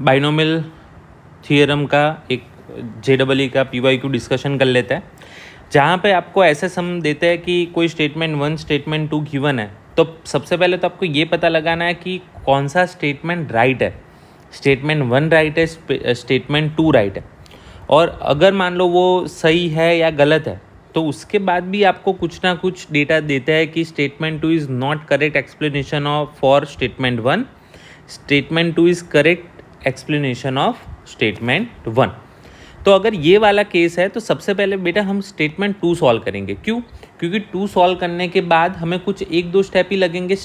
Binomial theorem का एक JEE का PYQ डिस्कशन कर लेते हैं, जहाँ पे आपको ऐसे सम देते हैं कि कोई स्टेटमेंट 1 स्टेटमेंट 2 गिवन है, तो सबसे पहले तो आपको ये पता लगाना है कि कौन सा स्टेटमेंट राइट है। स्टेटमेंट 1 राइट है, स्टेटमेंट 2 राइट है, और अगर मान लो वो सही है या गलत है तो उसके बाद भी आपको कुछ ना कुछ डेटा देता है कि statement 2 is not correct explanation of for statement 1, statement 2 is correct explanation of statement 1। तो अगर ये वाला केस है तो सबसे पहले बेटा हम स्टेटमेंट 2 सॉल्व करेंगे। क्यों? क्योंकि 2 सॉल्व करने के बाद हमें कुछ 1-2 स्टेप ही लगेंगे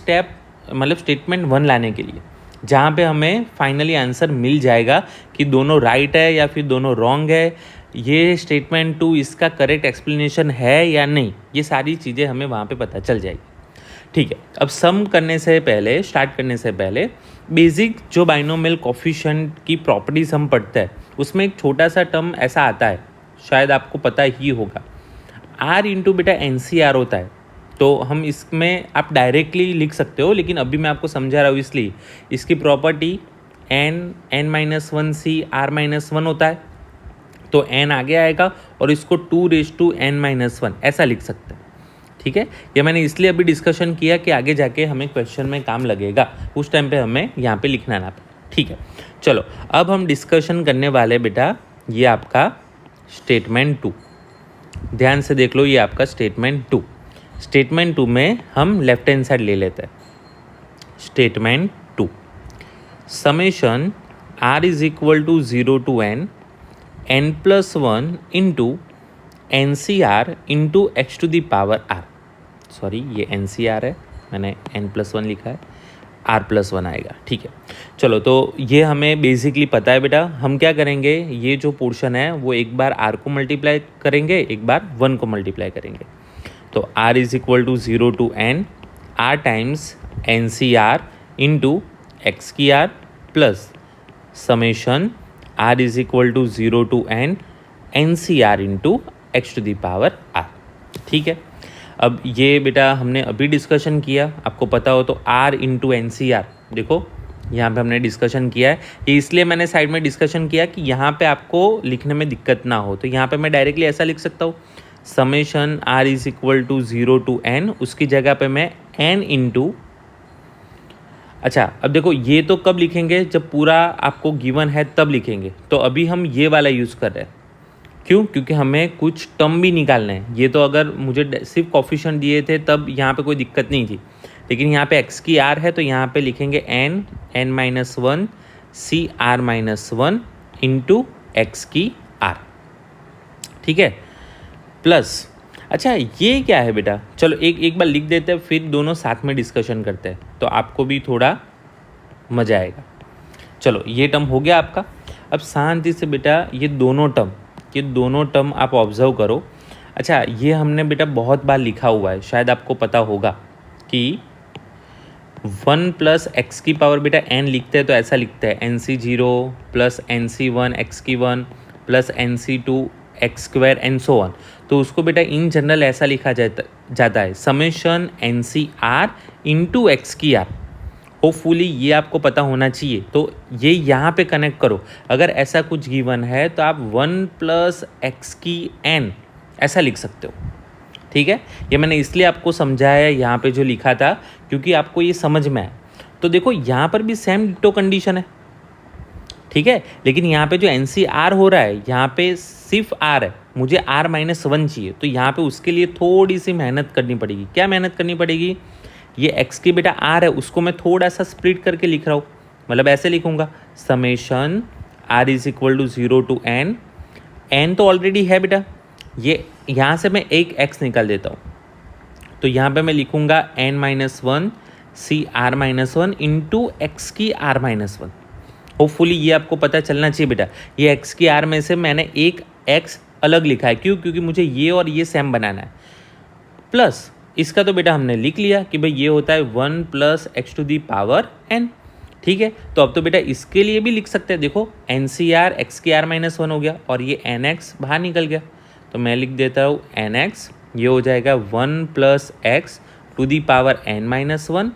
मतलब स्टेटमेंट 1 लाने के लिए, जहाँ पे हमें फाइनली आंसर मिल जाएगा कि दोनों राइट है या फिर दोनों रॉन्ग है, ये स्टेटमेंट 2 इसका करेक्ट एक्सप्लेनेशन है या नहीं, ये सारी चीज़ें हमें वहाँ पे पता चल जाएगी। ठीक है, अब सम करने से पहले, स्टार्ट करने से पहले बेसिक जो बाइनोमियल कोफिशिएंट की प्रॉपर्टीज हम पढ़ते हैं उसमें एक छोटा सा टर्म ऐसा आता है, शायद आपको पता ही होगा, R इंटू बेटा NCR होता है। तो हम इसमें आप डायरेक्टली लिख सकते हो, लेकिन अभी मैं आपको समझा रहा हूँ इसलिए इसकी प्रॉपर्टी n-1 R-1 होता है, तो n आगे आएगा और इसको 2n-1 ऐसा लिख सकते हैं। ठीक है, ये मैंने इसलिए अभी डिस्कशन किया कि आगे जाके हमें क्वेश्चन में काम लगेगा, उस टाइम पे हमें यहाँ पे लिखना ना पड़े। ठीक है, चलो अब हम डिस्कशन करने वाले बेटा ये आपका स्टेटमेंट 2, ध्यान से देख लो, ये आपका स्टेटमेंट 2। स्टेटमेंट 2 में हम लेफ्ट हैंड साइड ले लेते हैं। Statement 2, summation R is equal to 0 to n+1 into NCR into x to the power R। Sorry, ये NCR है, मैंने n+1 लिखा है, R+1 आएगा। ठीक है, चलो तो ये हमें बेसिकली पता है बेटा। हम क्या करेंगे, ये जो पोर्शन है वो एक बार R को मल्टीप्लाई करेंगे, एक बार 1 को मल्टीप्लाई करेंगे। तो R is equal to 0 to n R times NCR into x की R plus summation R is equal to 0 to n NCR into x to the power R। ठीक है, अब ये बेटा हमने अभी डिस्कशन किया, आपको पता हो तो R इंटू NCR, देखो यहाँ पे हमने डिस्कशन किया है, ये इसलिए मैंने साइड में डिस्कशन किया कि यहाँ पे आपको लिखने में दिक्कत ना हो। तो यहाँ पे मैं डायरेक्टली ऐसा लिख सकता हूँ, summation R is equal to 0 to n, उसकी जगह पे मैं n इंटू, अच्छा अब देखो ये तो कब लिखेंगे, जब पूरा आपको गिवन है तब लिखेंगे। तो अभी हम ये वाला यूज़ कर रहे हैं, क्यों? क्योंकि हमें कुछ टर्म भी निकालना है। ये तो अगर मुझे सिर्फ कोफिशिएंट दिए थे तब यहाँ पे कोई दिक्कत नहीं थी, लेकिन यहाँ पे x की R है तो यहाँ पे लिखेंगे n-1 CR-1 इंटू एक्स की R। ठीक है, प्लस, अच्छा ये क्या है बेटा, चलो एक बार लिख देते हैं, फिर दोनों साथ में डिस्कशन करते हैं तो आपको भी थोड़ा मज़ा आएगा। चलो ये टर्म हो गया आपका। अब शांति से बेटा ये दोनों टर्म आप ऑब्जर्व करो। अच्छा ये हमने बेटा बहुत बार लिखा हुआ है, शायद आपको पता होगा कि 1 प्लस एक्स की पावर बेटा n लिखते हैं तो ऐसा लिखते हैं NC0 प्लस NC1 एक्स की 1 plus NC2 x square and so on. तो उसको बेटा इन जनरल ऐसा लिखा जाता है समेशन NCR इंटू एक्स की R। होपफुली ये आपको पता होना चाहिए, तो ये यहाँ पे कनेक्ट करो। अगर ऐसा कुछ गिवन है तो आप 1 प्लस एक्स की n ऐसा लिख सकते हो। ठीक है, ये मैंने इसलिए आपको समझाया यहाँ पे जो लिखा था, क्योंकि आपको ये समझ में आए। तो देखो यहाँ पर भी सेम डिटो कंडीशन है, ठीक है, लेकिन यहाँ पे जो NCR हो रहा है यहाँ पे सिर्फ R है, मुझे R-1 चाहिए, तो यहाँ पे उसके लिए थोड़ी सी मेहनत करनी पड़ेगी। क्या मेहनत करनी पड़ेगी, ये x की बेटा R है उसको मैं थोड़ा सा स्प्लिट करके लिख रहा हूँ, मतलब ऐसे लिखूँगा summation R is equal to 0 to n तो ऑलरेडी है बेटा, ये यहाँ से मैं एक x निकाल देता हूँ, तो यहाँ पे मैं लिखूँगा n-1 CR-1 इंटू एक्स की R-1। होपफुली ये आपको पता चलना चाहिए बेटा, ये x की R में से मैंने एक x अलग लिखा है, क्यों? क्योंकि मुझे ये और ये सेम बनाना है। प्लस इसका तो बेटा हमने लिख लिया कि भाई ये होता है 1 plus x to the power n। ठीक है, तो अब तो बेटा इसके लिए भी लिख सकते हैं, देखो NCR एक्स की R-1 हो गया और ये nx बाहर निकल गया, तो मैं लिख देता हूँ nx, ये हो जाएगा 1 plus x to the power n-1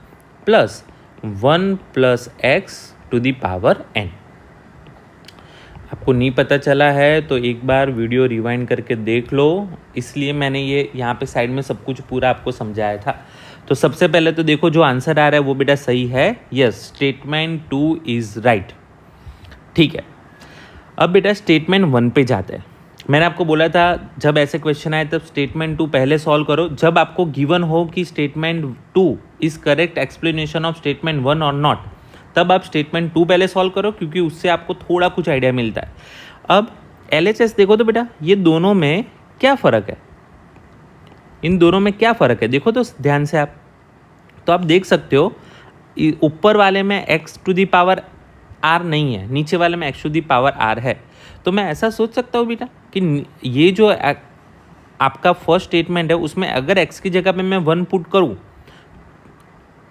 plus 1 plus x to the power n। आपको नहीं पता चला है तो एक बार वीडियो रिवाइंड करके देख लो, इसलिए मैंने ये यहाँ पे साइड में सब कुछ पूरा आपको समझाया था। तो सबसे पहले तो देखो जो आंसर आ रहा है वो बेटा सही है, यस स्टेटमेंट 2 इज़ राइट। ठीक है, अब बेटा स्टेटमेंट 1 पे जाते हैं। मैंने आपको बोला था जब ऐसे क्वेश्चन आए तब स्टेटमेंट 2 पहले सॉल्व करो, जब आपको गिवन हो कि statement 2 is correct explanation of statement 1 और नॉट, तब आप स्टेटमेंट 2 पहले सॉल्व करो, क्योंकि उससे आपको थोड़ा कुछ आइडिया मिलता है। अब LHS देखो तो बेटा ये दोनों में क्या फ़र्क है, इन दोनों में क्या फ़र्क है देखो तो ध्यान से आप, तो आप देख सकते हो ऊपर वाले में x to the power r नहीं है, नीचे वाले में x to the power r है। तो मैं ऐसा सोच सकता हूँ बेटा कि ये जो आपका फर्स्ट स्टेटमेंट है उसमें अगर x की जगह पे मैं 1 पुट करूँ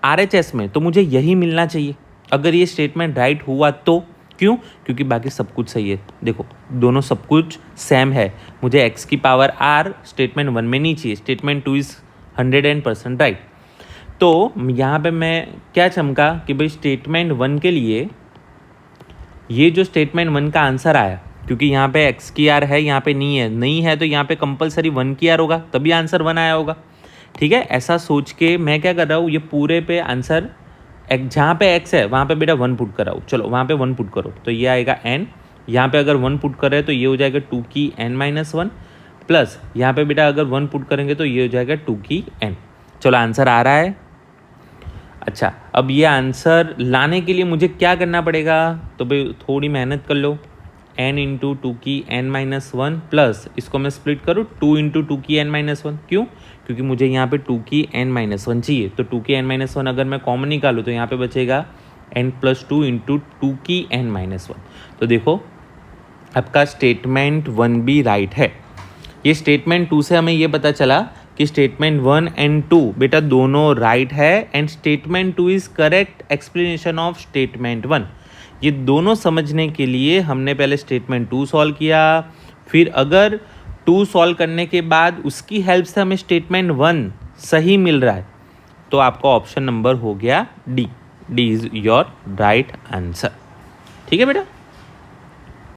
RHS में तो मुझे यही मिलना चाहिए, अगर ये स्टेटमेंट राइट हुआ तो। क्यों? क्योंकि बाकी सब कुछ सही है। देखो दोनों सब कुछ सेम है, मुझे x की पावर r स्टेटमेंट 1 में नहीं चाहिए, स्टेटमेंट 2 इज़ 100% राइट। तो यहाँ पे मैं क्या चमका कि भाई स्टेटमेंट 1 के लिए ये जो स्टेटमेंट 1 का आंसर आया, क्योंकि यहाँ पे x की r है, यहाँ पे नहीं है तो यहाँ पे कंपलसरी 1 की r होगा, तभी आंसर 1 आया होगा। ठीक है, ऐसा सोच के मैं क्या कर रहा हूँ, ये पूरे पे आंसर जहाँ पे x है वहाँ पे बेटा 1 पुट कराओ। चलो वहाँ पे 1 पुट करो तो ये आएगा n, यहाँ पे अगर 1 पुट करें तो ये हो जाएगा 2 की n-1 प्लस यहाँ पे बेटा अगर 1 पुट करेंगे तो ये हो जाएगा 2 की n। चलो आंसर आ रहा है। अच्छा, अब ये आंसर लाने के लिए मुझे क्या करना पड़ेगा, तो भाई थोड़ी मेहनत कर लो, n इंटू 2 की n-1 प्लस इसको मैं स्प्लिट करूँ 2 इंटू 2 की n-1। क्यों? क्योंकि मुझे यहाँ पे 2 की n-1 चाहिए, तो 2 की n-1 अगर मैं कॉमन निकालूँ तो यहाँ पे बचेगा n+2 इंटू 2 की n-1। तो देखो आपका स्टेटमेंट 1 भी राइट है। ये स्टेटमेंट 2 से हमें ये पता चला कि स्टेटमेंट 1 एंड 2 बेटा दोनों राइट है and statement 2 is correct explanation of statement 1। ये दोनों समझने के लिए हमने पहले स्टेटमेंट 2 सॉल्व किया, फिर अगर 2 सॉल्व करने के बाद उसकी हेल्प से हमें स्टेटमेंट 1 सही मिल रहा है तो आपका ऑप्शन नंबर हो गया D. D is your right answer. ठीक है बेटा।